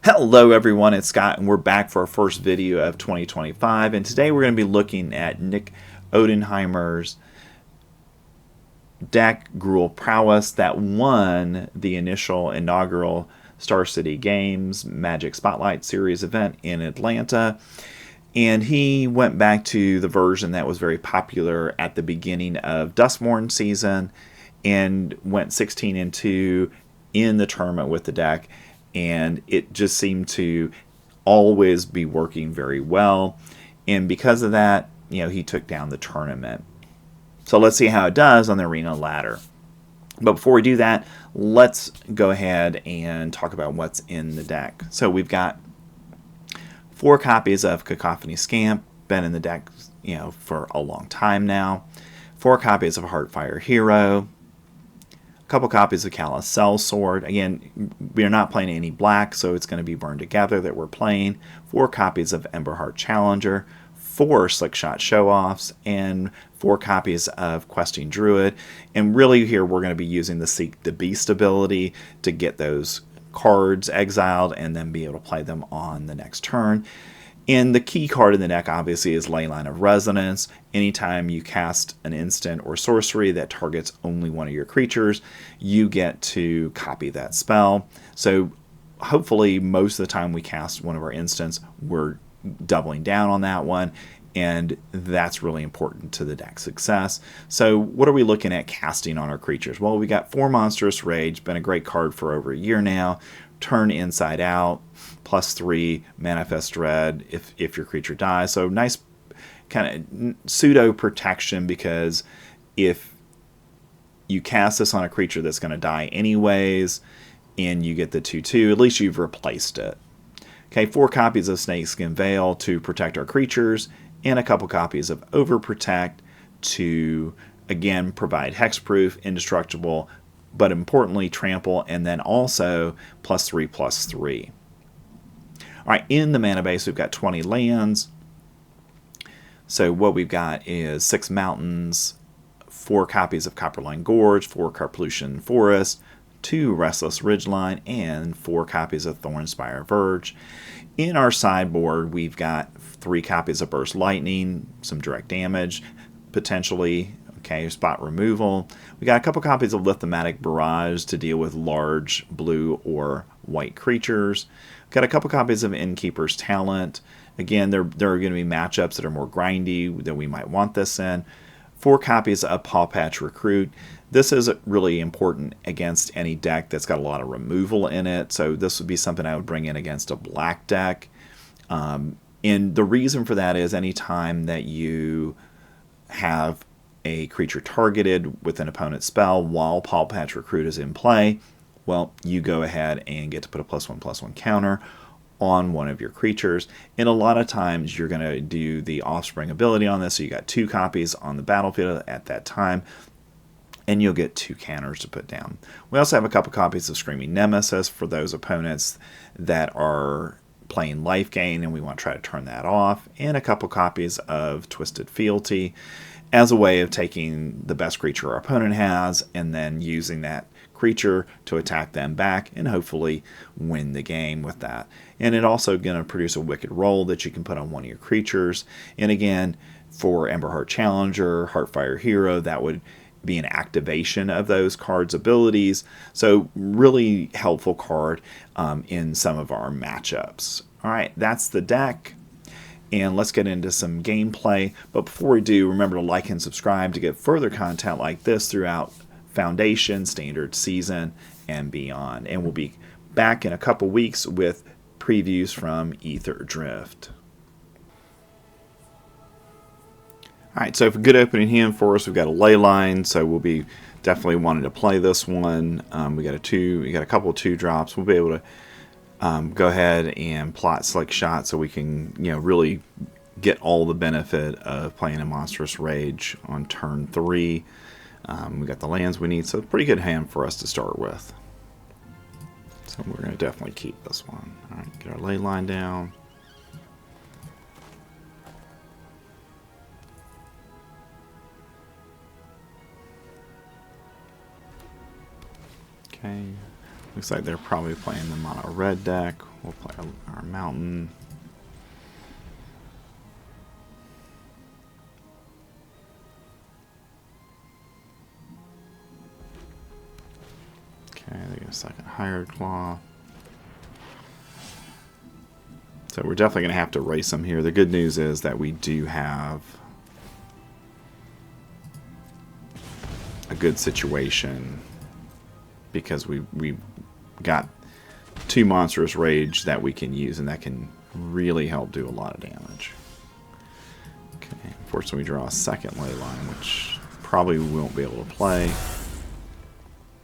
Hello everyone, it's Scott and we're back for our first video of 2025, and today we're going to be looking at Nick Odenheimer's deck Gruul Prowess that won the initial inaugural Star City Games Magic Spotlight Series event in Atlanta. And he went back to the version that was very popular at the beginning of Duskmorn season and went 16-2 in the tournament with the deck. And it just seemed to always be working very well. And because of that, he took down the tournament. So let's see how it does on the arena ladder. But before we do that, let's go ahead and talk about what's in the deck. So we've got 4 copies of Cacophony Scamp, been in the deck, for a long time now. 4 copies of Heartfire Hero. A couple copies of Callous Sell-Sword. Again, we are not playing any black, so it's going to be Burn Together that we're playing. 4 copies of Emberheart Challenger. 4 Slickshot Show-Offs. And 4 copies of Questing Druid. And really here we're going to be using the Seek the Beast ability to get those cards exiled and then be able to play them on the next turn. And the key card in the deck obviously is Leyline of Resonance. Anytime you cast an instant or sorcery that targets only one of your creatures, you get to copy that spell. So hopefully most of the time we cast one of our instants, we're doubling down on that one. And that's really important to the deck success. So what are we looking at casting on our creatures? Well, we got 4 Monstrous Rage, been a great card for over a year now. Turn Inside Out, +3 Manifest Dread if your creature dies. So nice kind of pseudo protection, because if you cast this on a creature that's going to die anyways and you get the 2/2, at least you've replaced it. Okay, 4 copies of Snakeskin Veil to protect our creatures, and a couple copies of Overprotect to, again, provide hexproof, indestructible, but importantly trample, and then also +3/+3. All right, in the mana base we've got 20 lands. So what we've got is 6 mountains, 4 copies of Copperline Gorge, 4 Karplusan Forest, 2 Restless Ridgeline, and 4 copies of Thornspire Verge. In our sideboard we've got 3 copies of Burst Lightning, some direct damage potentially. Okay, spot removal. We got a couple copies of Lithomantic Barrage to deal with large blue or white creatures. Got a couple copies of Innkeeper's Talent. Again, there are going to be matchups that are more grindy that we might want this in. 4 copies of Pawpatch Recruit. This is really important against any deck that's got a lot of removal in it. So this would be something I would bring in against a black deck. And the reason for that is anytime that you have a creature targeted with an opponent's spell while Pawpatch Recruit is in play, well, you go ahead and get to put a +1/+1 counter on one of your creatures. And a lot of times you're going to do the Offspring ability on this, so you got 2 copies on the battlefield at that time, and you'll get 2 counters to put down. We also have a couple copies of Screaming Nemesis for those opponents that are playing life gain and we want to try to turn that off, and a couple copies of Twisted Fealty as a way of taking the best creature our opponent has and then using that creature to attack them back and hopefully win the game with that. And it also going to produce a Wicked Roll that you can put on one of your creatures. And again, for Emberheart Challenger, Heartfire Hero, that would be an activation of those cards' abilities. So really helpful card in some of our matchups. All right, that's the deck. And let's get into some gameplay. But before we do, remember to like and subscribe to get further content like this throughout Foundation, Standard Season, and beyond. And we'll be back in a couple weeks with previews from Ether Drift. Alright, so for good opening hand for us, we've got a Leyline, so we'll be definitely wanting to play this one. We got a couple of 2-drops. We'll be able to go ahead and plot Slickshot so we can really get all the benefit of playing a Monstrous Rage on turn 3. We got the lands we need, so it's a pretty good hand for us to start with. So we're going to definitely keep this one. Alright, get our Leyline down. Okay, Looks like they're probably playing the mono red deck. We'll play our mountain. Okay, they get a second Hired Claw. So we're definitely going to have to race them here. The good news is that we do have a good situation because we've got 2 Monstrous Rage that we can use, and that can really help do a lot of damage. Okay, unfortunately we draw a second Leyline, which probably we won't be able to play.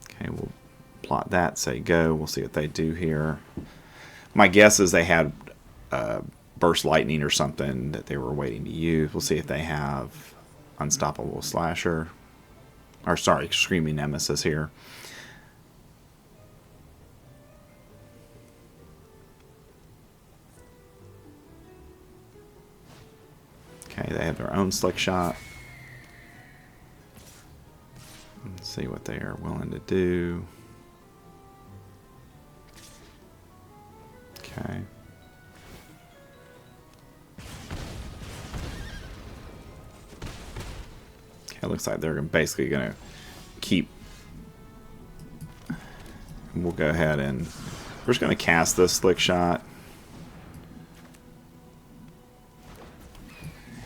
Okay, we'll plot that, say go. We'll see what they do here. My guess is they had Burst Lightning or something that they were waiting to use. We'll see if they have Unstoppable Slasher. Or sorry, Screaming Nemesis here. Okay, they have their own Slickshot. Let's see what they are willing to do. Okay. It looks like they're basically going to keep. We'll go ahead and we're just going to cast this Slickshot.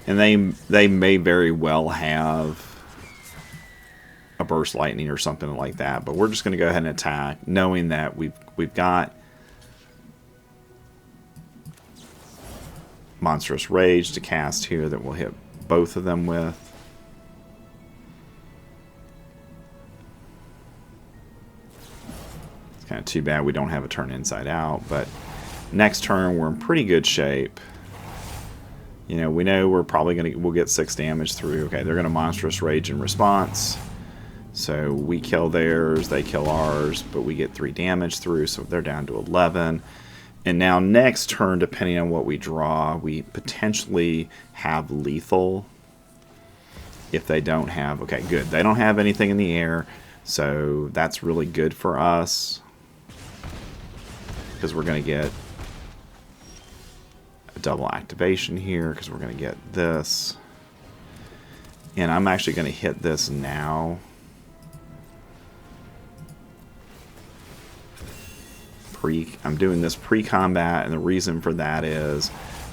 And they may very well have a Burst Lightning or something like that, but we're just going to go ahead and attack, knowing that we've got Monstrous Rage to cast here that we'll hit both of them with. It's kind of too bad we don't have a turn inside out, but next turn we're in pretty good shape. You know, we know we're probably we'll get 6 damage through. Okay, they're gonna Monstrous Rage in response. So we kill theirs, they kill ours, but we get 3 damage through, so they're down to 11. And now next turn, depending on what we draw, we potentially have lethal. If they don't have, okay, good. They don't have anything in the air, so that's really good for us. Because we're going to get a double activation here, because we're going to get this. And I'm actually going to hit this now. I'm doing this pre-combat, and the reason for that is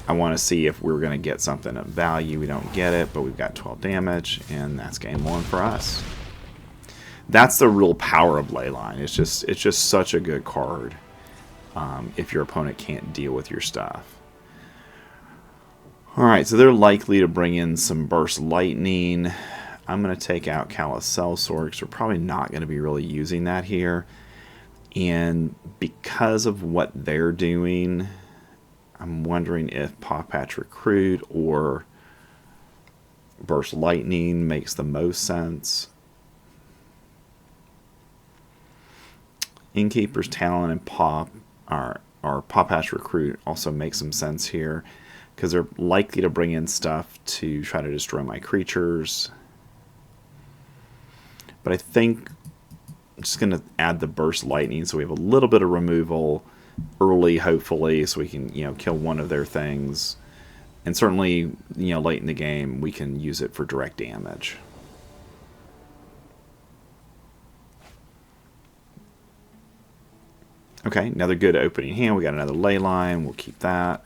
I want to see if we're going to get something of value. We don't get it, but we've got 12 damage, and that's game 1 for us. That's the real power of Leyline. It's just such a good card if your opponent can't deal with your stuff. Alright, so they're likely to bring in some Burst Lightning. I'm going to take out Callous Sell-Sword because we're probably not going to be really using that here. And because of what they're doing, I'm wondering if Pawpatch Recruit or Burst Lightning makes the most sense. Innkeeper's Talent and Pawpatch Recruit also make some sense here, because they're likely to bring in stuff to try to destroy my creatures. But I think I'm just going to add the Burst Lightning so we have a little bit of removal early, hopefully, so we can, kill one of their things. And certainly, late in the game, we can use it for direct damage. Okay, another good opening hand. We got another Leyline. We'll keep that.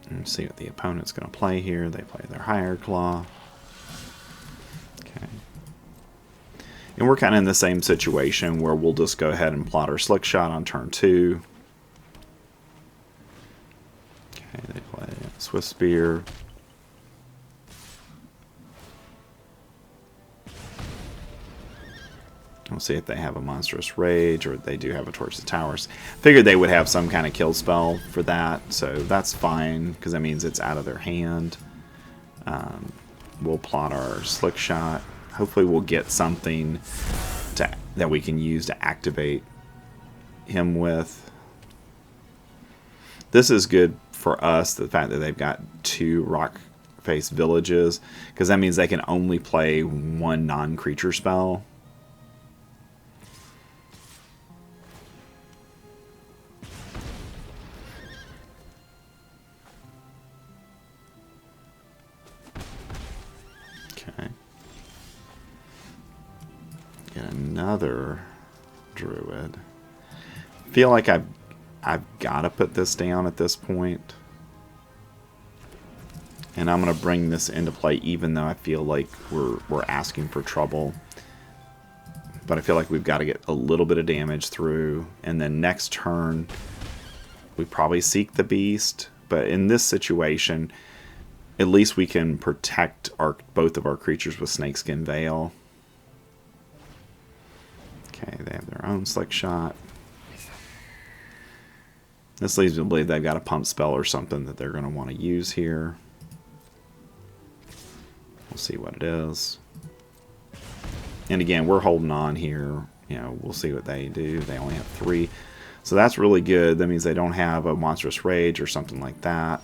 And see what the opponent's going to play here. They play their Hired Claw. Okay. And we're kind of in the same situation where we'll just go ahead and plot our Slickshot on turn 2. Okay, they play Swift Spear. We'll see if they have a Monstrous Rage, or they do have a Torch the Towers. Figured they would have some kind of kill spell for that, so that's fine, because that means it's out of their hand. We'll plot our Slickshot. Hopefully we'll get something that we can use to activate him with. This is good for us, the fact that they've got 2 rock face villages, because that means they can only play one non-creature spell. Okay. Get another Druid. Feel like I've got to put this down at this point. And I'm going to bring this into play even though I feel like we're asking for trouble. But I feel like we've got to get a little bit of damage through. And then next turn, we probably seek the beast. But in this situation, at least we can protect both of our creatures with Snakeskin Veil. Okay, they have their own Slickshot. This leads me to believe they've got a pump spell or something that they're going to want to use here. We'll see what it is. And again, we're holding on here. You know, we'll see what they do. They only have 3. So that's really good. That means they don't have a Monstrous Rage or something like that.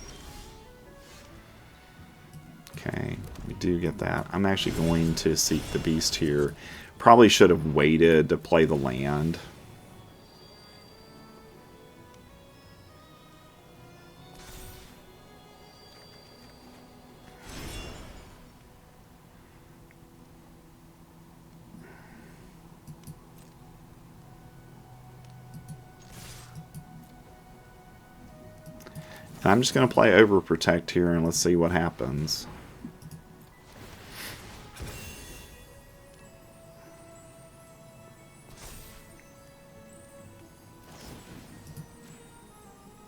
Okay, we do get that. I'm actually going to seek the beast here. Probably should have waited to play the land. And I'm just going to play Overprotect here and let's see what happens.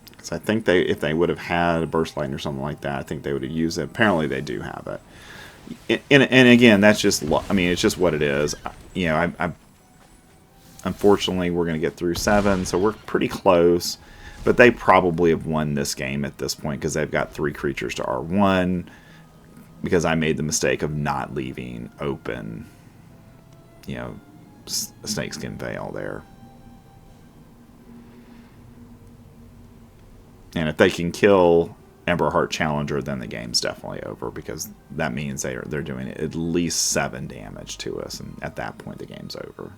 Because I think if they would have had a Burst Lightning or something like that, I think they would have used it. Apparently they do have it. And again, that's just, I mean, it's just what it is. You know, unfortunately, we're going to get through 7, so we're pretty close. But they probably have won this game at this point because they've got 3 creatures to R1. Because I made the mistake of not leaving open, you know, Snakeskin Veil there. And if they can kill Emberheart Challenger, then the game's definitely over because that means they're doing at least 7 damage to us, and at that point the game's over.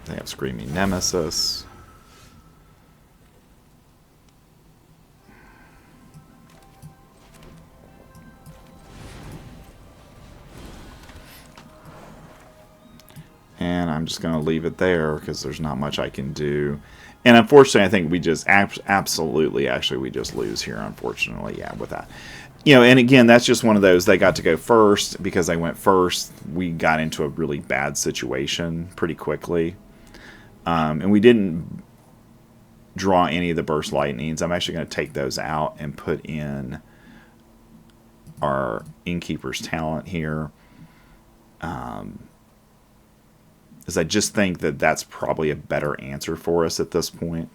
They have Screaming Nemesis. And I'm just going to leave it there because there's not much I can do. And unfortunately, I think we just absolutely, actually, we just lose here, unfortunately, yeah, with that. You know, and again, that's just one of those, they got to go first. Because they went first, we got into a really bad situation pretty quickly. And we didn't draw any of the Burst Lightnings. I'm actually going to take those out and put in our Innkeeper's Talent here. As I just think that that's probably a better answer for us at this point.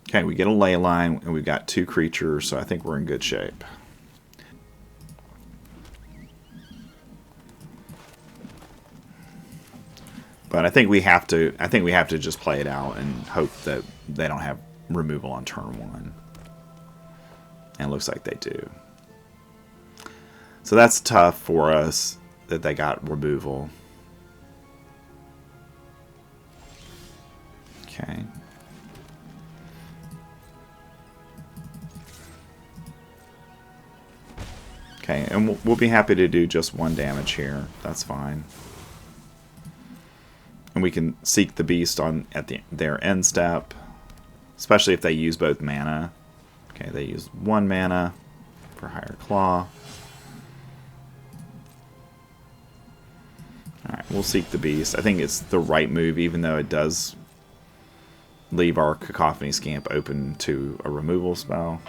Okay, we get a Leyline, and we've got 2 creatures, so I think we're in good shape. But I think we have to. I think we have to just play it out and hope that they don't have removal on turn 1. And it looks like they do. So that's tough for us that they got removal. Okay. Okay, and we'll be happy to do just 1 damage here. That's fine. And we can seek the beast at their end step, especially if they use both mana. Okay, they use 1 mana for Higher Claw. Alright, we'll seek the beast. I think it's the right move, even though it does leave our Cacophony Scamp open to a removal spell.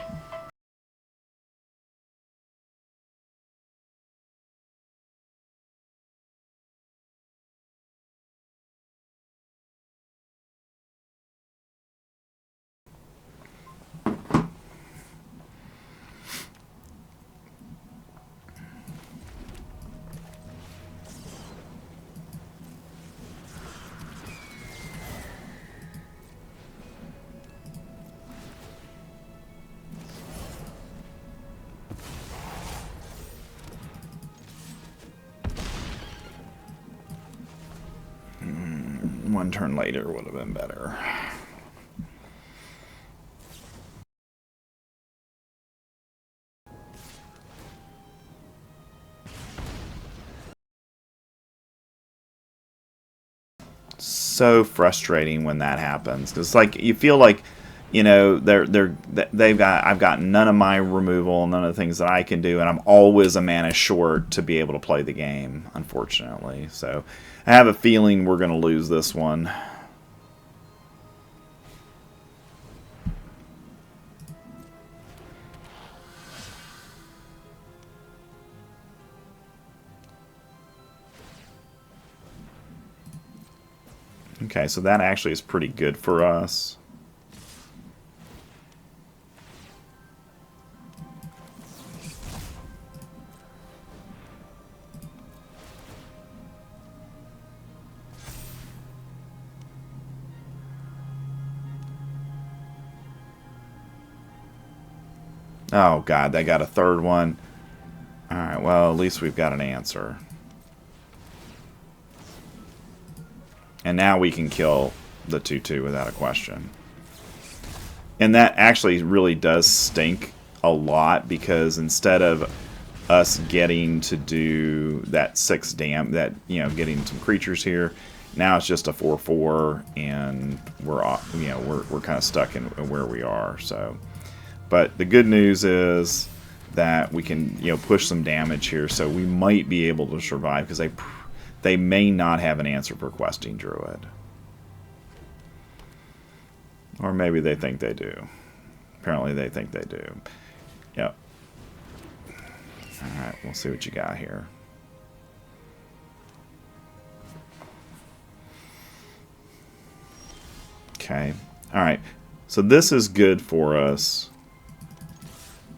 One turn later would have been better. So frustrating when that happens. It's like you feel like, you know, I've got none of my removal, none of the things that I can do, and I'm always a mana short to be able to play the game, unfortunately. So I have a feeling we're going to lose this one. Okay, so that actually is pretty good for us. Oh god, they got a third one. Alright, well, at least we've got an answer. And now we can kill the 2/2 without a question. And that actually really does stink a lot, because instead of us getting to do that 6 damage, that, you know, getting some creatures here, now it's just a 4/4, and we're off, you know, we're kind of stuck in where we are. So, but the good news is that we can, you know, push some damage here, so we might be able to survive, because they may not have an answer for Questing Druid. Or maybe they think they do. Apparently they think they do. Yep. Alright, we'll see what you got here. Okay. Alright. So this is good for us.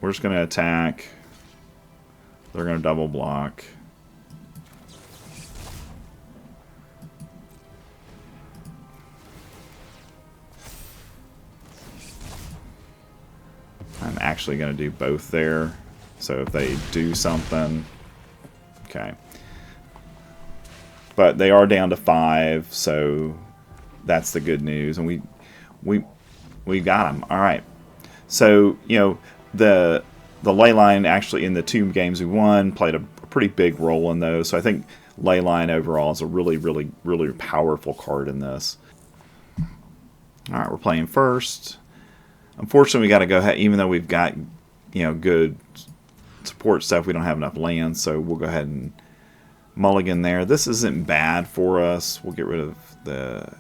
We're just going to attack. They're going to double block. I'm actually going to do both there. So if they do something... Okay. But they are down to 5, so that's the good news. And we got them. All right. So, you know, the Leyline actually in the 2 games we won played a pretty big role in those. So I think Leyline overall is a really, really, really powerful card in this. All right, we're playing first. Unfortunately, we got to go ahead, even though we've got, you know, good support stuff, we don't have enough land, so we'll go ahead and mulligan there. This isn't bad for us. We'll get rid of the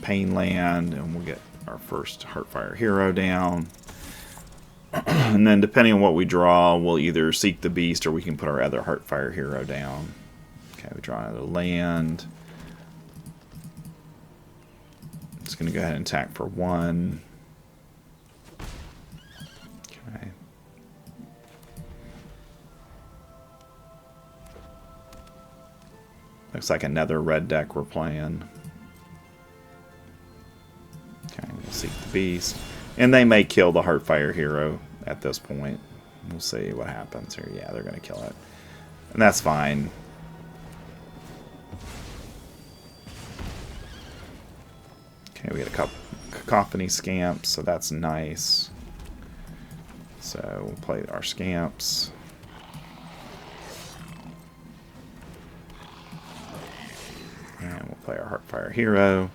Pain land, and we'll get our first Heartfire Hero down. And then, depending on what we draw, we'll either seek the beast, or we can put our other Heartfire Hero down. Okay, we draw another land. Just going to go ahead and attack for 1. Okay. Looks like another red deck we're playing. Okay, we'll seek the beast. And they may kill the Heartfire Hero at this point. We'll see what happens here. Yeah, they're going to kill it. And that's fine. Okay, we got a Cacophony Scamp, so that's nice. So we'll play our Scamps. And we'll play our Heartfire Hero.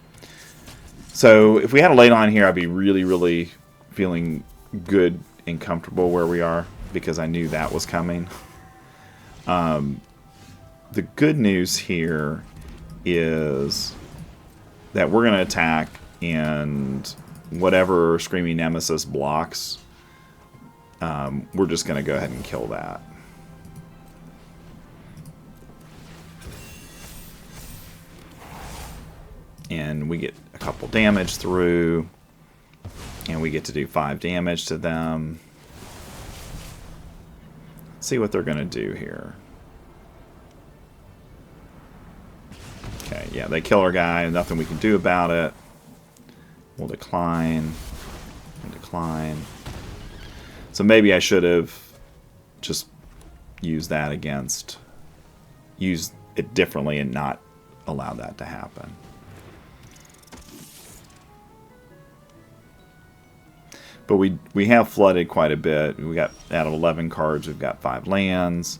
So if we had a Leyline here, I'd be really, really feeling good and comfortable where we are, because I knew that was coming. The good news here is that we're going to attack, and whatever Screaming Nemesis blocks, we're just going to go ahead and kill that. And we get a couple damage through, and we get to do 5 damage to them. Let's see what they're going to do here. Okay, yeah, they kill our guy, nothing we can do about it. We'll decline and decline. So maybe I should have just used that against, used it differently and not allow that to happen. But we have flooded quite a bit. We got, out of 11 cards, we've got 5 lands.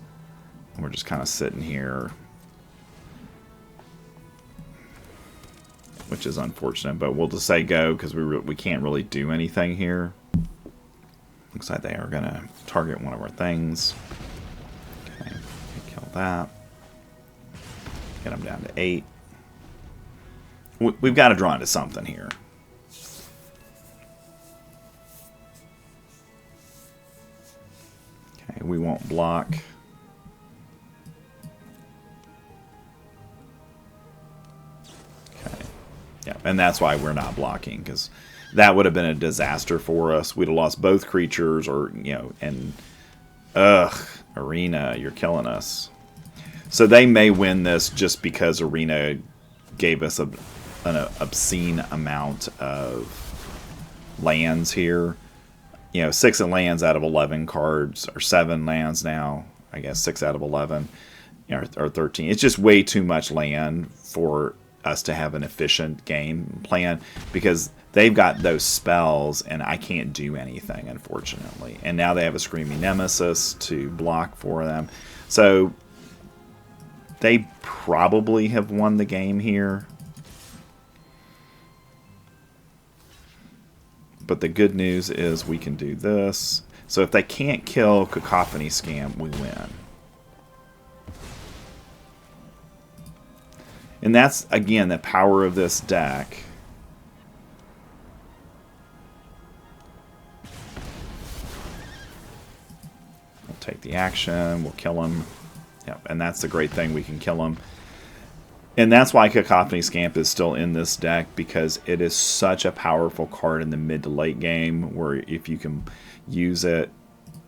We're just kind of sitting here, which is unfortunate. But we'll just say go because we can't really do anything here. Looks like they are going to target one of our things. Okay, kill that. Get them down to 8. We've got to draw into something here. Okay, we won't block. Okay, yeah, and that's why we're not blocking, because that would have been a disaster for us. We'd have lost both creatures, or, you know, and Arena, you're killing us. So they may win this just because Arena gave us an obscene amount of lands here. You know, 6 lands out of 11 cards, or 7 lands now. I guess 6 out of 11, you know, or 13. It's just way too much land for us to have an efficient game plan, because they've got those spells and I can't do anything, unfortunately. And now they have a Screaming Nemesis to block for them. So they probably have won the game here. But the good news is we can do this. So if they can't kill Cacophony Scamp, we win. And that's, again, the power of this deck. We'll take the action. We'll kill him. Yep, and that's the great thing. We can kill him. And that's why Cacophony Scamp is still in this deck, because it is such a powerful card in the mid to late game, where if you can use it,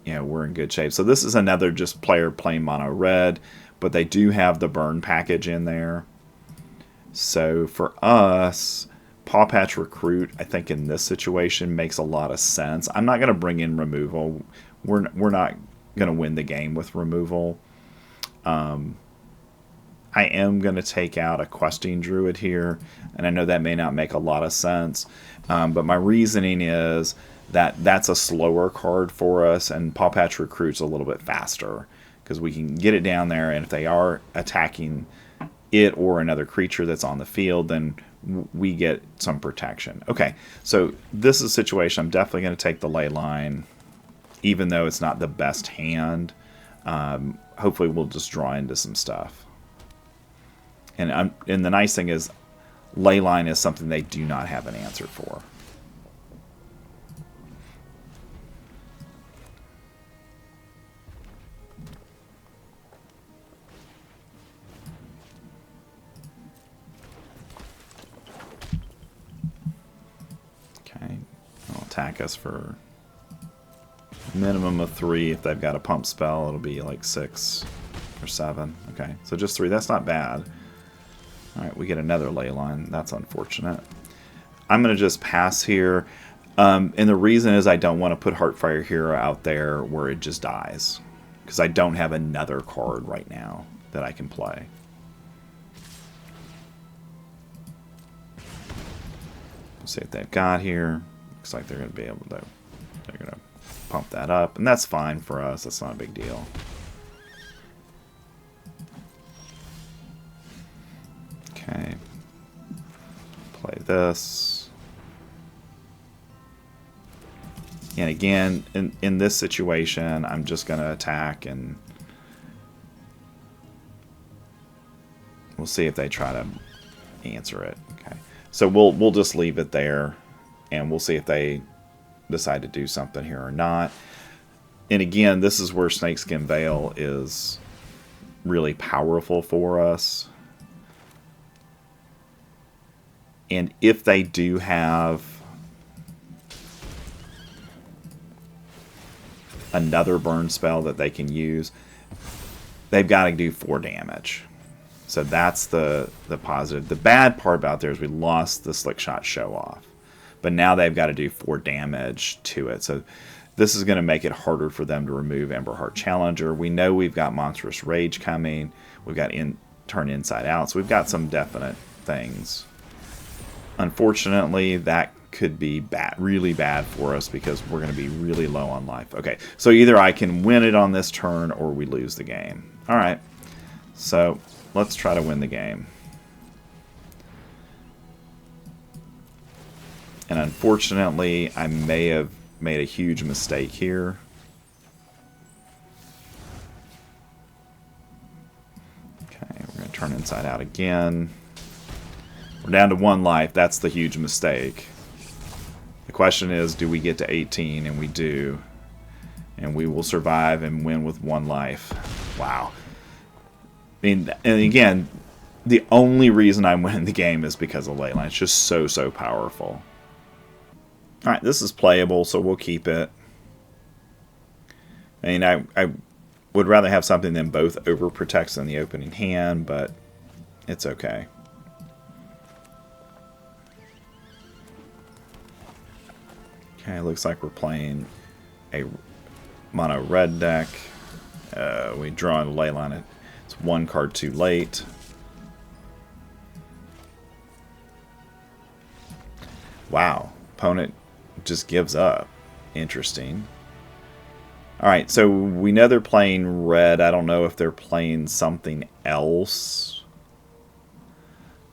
you know, we're in good shape. So this is another just player playing mono red, but they do have the burn package in there. So for us, Pawpatch Recruit, I think in this situation makes a lot of sense. I'm not going to bring in removal. We're not going to win the game with removal. I am going to take out a Questing Druid here, and I know that may not make a lot of sense, but my reasoning is that that's a slower card for us, and Pawpatch Recruit's a little bit faster, because we can get it down there, and if they are attacking it or another creature that's on the field, then we get some protection. Okay, so this is a situation. I'm definitely going to take the Leyline, even though it's not the best hand. Hopefully we'll just draw into some stuff. And the nice thing is, Leyline is something they do not have an answer for. Okay, they'll attack us for a minimum of 3. If they've got a pump spell, it'll be like 6 or 7. Okay, so just 3. That's not bad. Alright, we get another Leyline. That's unfortunate. I'm going to just pass here. And the reason is I don't want to put Heartfire Hero out there where it just dies, because I don't have another card right now that I can play. We'll see what they've got here. Looks like they're going to be able to... They're going to pump that up. And that's fine for us. That's not a big deal. Okay, play this. And again, in this situation, I'm just going to attack, and we'll see if they try to answer it. Okay, so we'll just leave it there, and we'll see if they decide to do something here or not. And again, this is where Snakeskin Veil is really powerful for us. And if they do have another burn spell that they can use, they've got to do 4 damage. So that's the positive. The bad part about there is we lost the Slickshot Show-Off. But now they've got to do 4 damage to it. So this is going to make it harder for them to remove Emberheart Challenger. We know we've got Monstrous Rage coming. We've got turn inside out. So we've got some definite things. Unfortunately, that could be bad, really bad for us because we're going to be really low on life. Okay, so either I can win it on this turn or we lose the game. All right, so let's try to win the game. And unfortunately, I may have made a huge mistake here. Okay, we're going to turn inside out again. We're down to 1 life. That's the huge mistake. The question is, do we get to 18? And we do. And we will survive and win with 1 life. Wow. I mean, and again, the only reason I'm winning the game is because of Leyline. It's just so, so powerful. Alright, this is playable, so we'll keep it. I mean, I would rather have something than both Overprotects in the opening hand, but it's okay. Okay, looks like we're playing a mono red deck. We draw a Leyline. It's 1 card too late. Wow, opponent just gives up. Interesting. Alright, so we know they're playing red. I don't know if they're playing something else.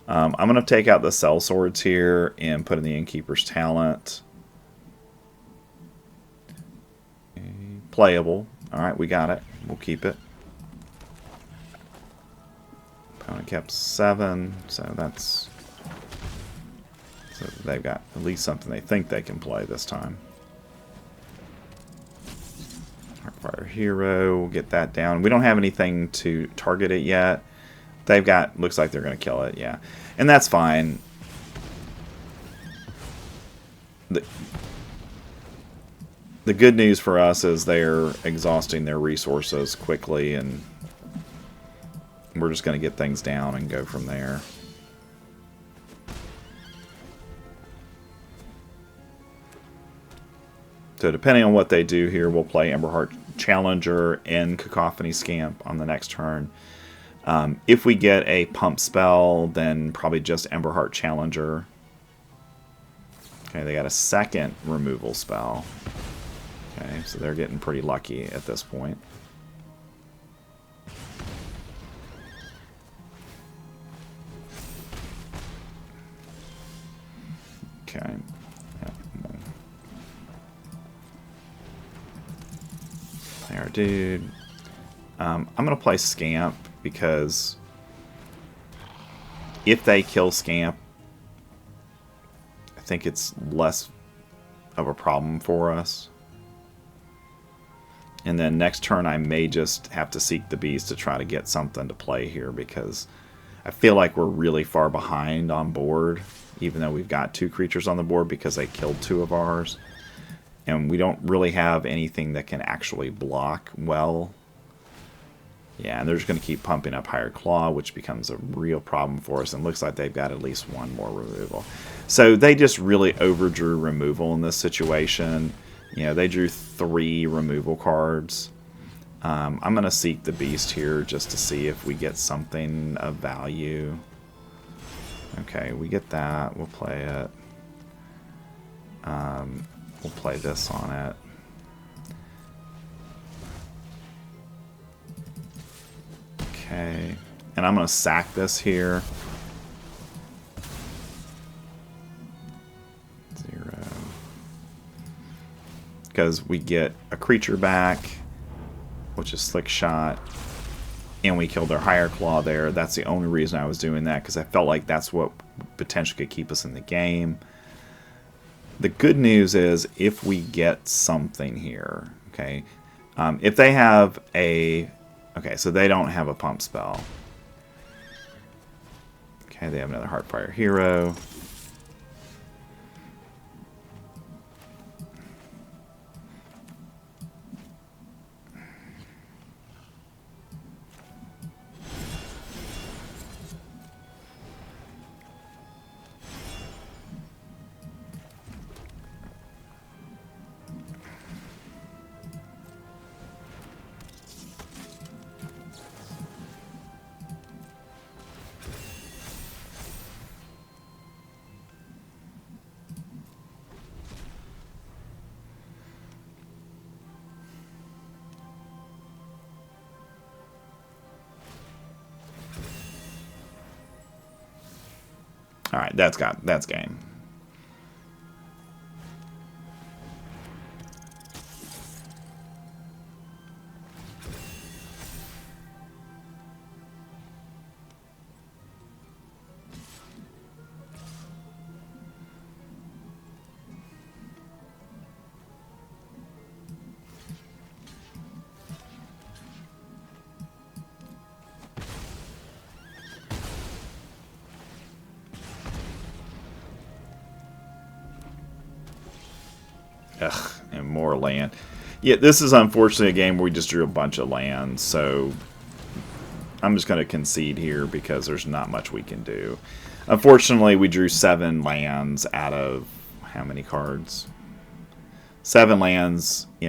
I'm going to take out the Sell-Swords here and put in the Innkeeper's Talent. Playable. Alright, we got it. We'll keep it. Opponent kept 7, so that's... So they've got at least something they think they can play this time. Heartfire Hero, we'll get that down. We don't have anything to target it yet. They've got, looks like they're going to kill it, yeah. And that's fine. The good news for us is they're exhausting their resources quickly, and we're just going to get things down and go from there. So depending on what they do here, we'll play Emberheart Challenger and Cacophony Scamp on the next turn. If we get a pump spell, then probably just Emberheart Challenger. Okay, they got a second removal spell. Okay, so they're getting pretty lucky at this point. Okay. Play our dude. I'm going to play Scamp because if they kill Scamp, I think it's less of a problem for us. And then next turn I may just have to seek the beast to try to get something to play here because I feel like we're really far behind on board, even though we've got 2 creatures on the board because they killed 2 of ours. And we don't really have anything that can actually block well. Yeah, and they're just going to keep pumping up Higher Claw, which becomes a real problem for us. And looks like they've got at least 1 more removal. So they just really overdrew removal in this situation. You know, they drew 3 removal cards. I'm going to seek the beast here just to see if we get something of value. Okay, we get that. We'll play it. We'll play this on it. Okay, and I'm going to sack this here. 0. Because we get a creature back, which is Slickshot, and we killed their Higher Claw there. That's the only reason I was doing that, because I felt like that's what potentially could keep us in the game. The good news is if we get something here, okay, if they have a, okay, so they don't have a pump spell. Okay, they have another Heartfire Hero. All right, that's game. Ugh, and more land. Yeah, this is unfortunately a game where we just drew a bunch of lands, so I'm just going to concede here because there's not much we can do. Unfortunately, we drew 7 lands out of how many cards? 7 lands, you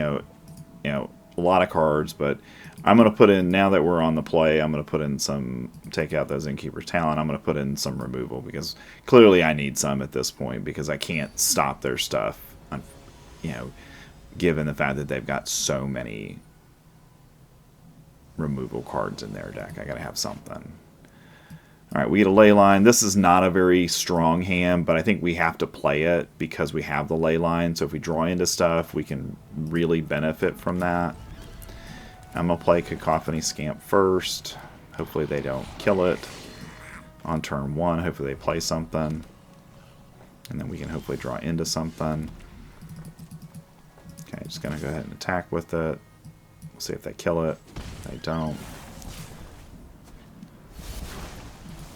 know, a lot of cards, but I'm going to put in, now that we're on the play, I'm going to put in some, take out those Innkeeper talent, I'm going to put in some removal, because clearly I need some at this point, because I can't stop their stuff, you know, given the fact that they've got so many removal cards in their deck. I got to have something. All right, we get a Leyline. This is not a very strong hand, but I think we have to play it because we have the Leyline. So if we draw into stuff, we can really benefit from that. I'm going to play Cacophony Scamp first. Hopefully they don't kill it on turn 1. Hopefully they play something. And then we can hopefully draw into something. Okay, just going to go ahead and attack with it. We'll see if they kill it. They don't.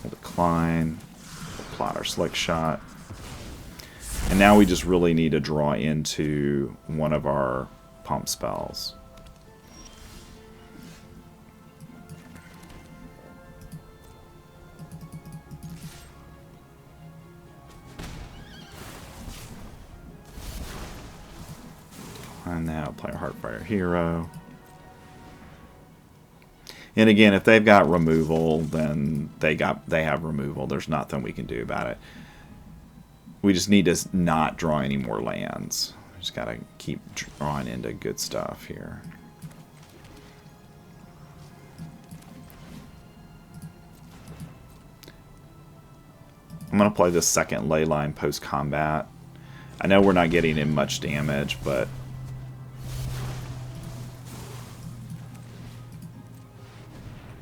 We'll decline. We'll plot our Slickshot. And now we just really need to draw into one of our pump spells. And now play a Heartfire Hero. And again, if they've got removal, then they have removal. There's nothing we can do about it. We just need to not draw any more lands. We just gotta keep drawing into good stuff here. I'm gonna play this second Leyline post combat. I know we're not getting in much damage, but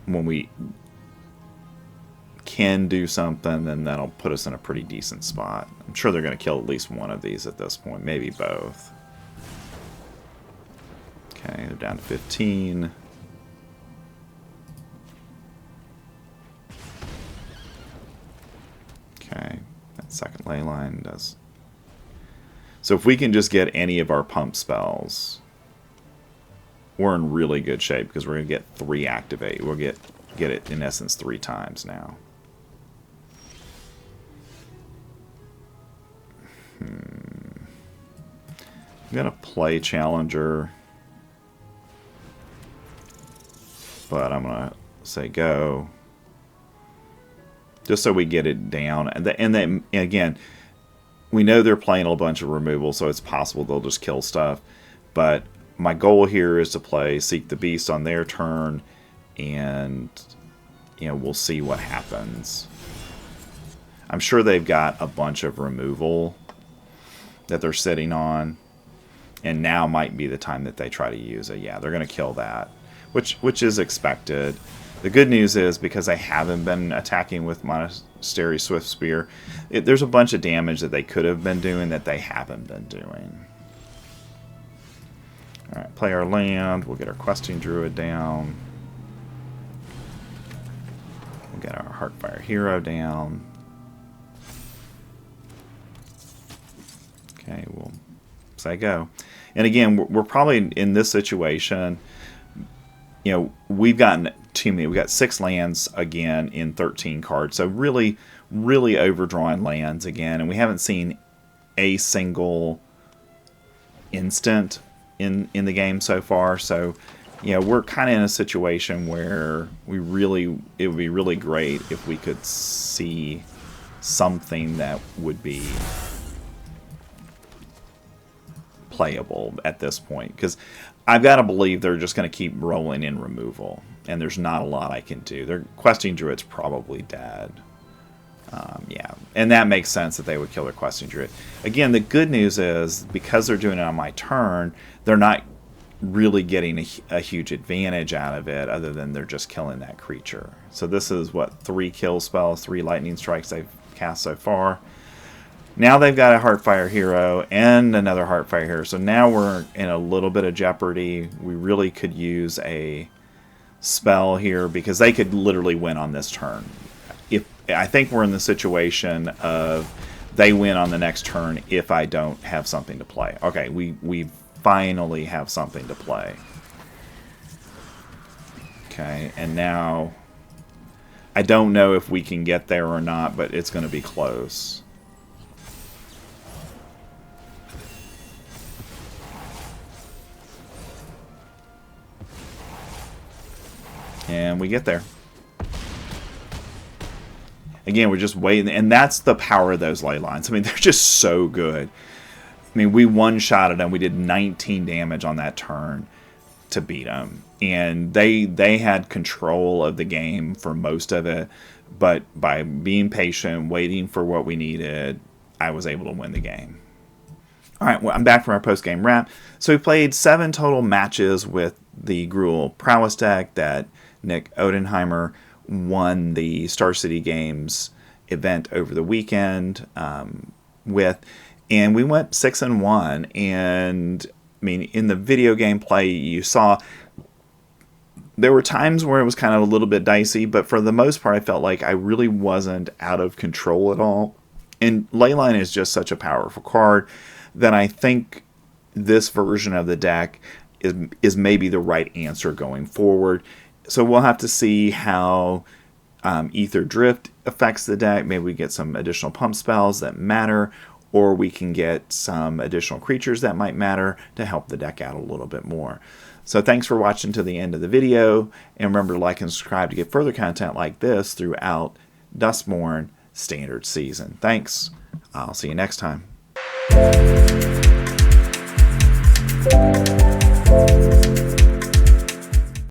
when we can do something, then that'll put us in a pretty decent spot. I'm sure they're going to kill at least one of these at this point, maybe both. Okay, they're down to 15. Okay, that second Leyline does. So if we can just get any of our pump spells, we're in really good shape because we're going to get 3 activate. We'll get it, in essence, 3 times now. I'm going to play Challenger, but I'm going to say go, just so we get it down. And then again, we know they're playing a bunch of removal, so it's possible they'll just kill stuff, but my goal here is to play Seek the Beast on their turn, and we'll see what happens. I'm sure they've got a bunch of removal that they're sitting on, and now might be the time that they try to use it. Yeah, they're going to kill that, which is expected. The good news is, because I haven't been attacking with Monastery Swift Spear, there's a bunch of damage that they could have been doing that they haven't been doing. Alright, play our land. We'll get our Questing Druid down. We'll get our Heartfire Hero down. Okay, we'll say go. And again, we're probably in this situation, we've gotten too many. We've got 6 lands again in 13 cards. So really, really overdrawing lands again. And we haven't seen a single instant in the game so far. So we're kind of in a situation where it would be really great if we could see something that would be playable at this point, because I've got to believe they're just going to keep rolling in removal, and there's not a lot I can do. Their Questing Druid's probably dead. Yeah, and that makes sense that they would kill their Questing Druid. Again, the good news is, because they're doing it on my turn, they're not really getting a huge advantage out of it, other than they're just killing that creature. So this is, what, 3 kill spells, 3 lightning strikes they've cast so far. Now they've got a Heartfire Hero and another Heartfire Hero. So now we're in a little bit of jeopardy. We really could use a spell here, because they could literally win on this turn. I think we're in the situation of they win on the next turn if I don't have something to play. Okay, we finally have something to play. Okay, and now I don't know if we can get there or not, but it's going to be close. And we get there. Again, we're just waiting, and that's the power of those ley lines. I mean, they're just so good. I mean, we one-shotted them. We did 19 damage on that turn to beat them. And they had control of the game for most of it. But by being patient, waiting for what we needed, I was able to win the game. All right, well, I'm back from our post-game wrap. So we played 7 total matches with the Gruul Prowess deck that Nick Odenheimer won the Star City Games event over the weekend with, and we went 6-1. And I mean, in the video game play, you saw there were times where it was kind of a little bit dicey, but for the most part, I felt like I really wasn't out of control at all. And Leyline is just such a powerful card that I think this version of the deck is maybe the right answer going forward. So we'll have to see how Ether Drift affects the deck. Maybe we get some additional pump spells that matter, or we can get some additional creatures that might matter to help the deck out a little bit more. So thanks for watching to the end of the video, and remember to like and subscribe to get further content like this throughout Duskmourn Standard Season. Thanks. I'll see you next time.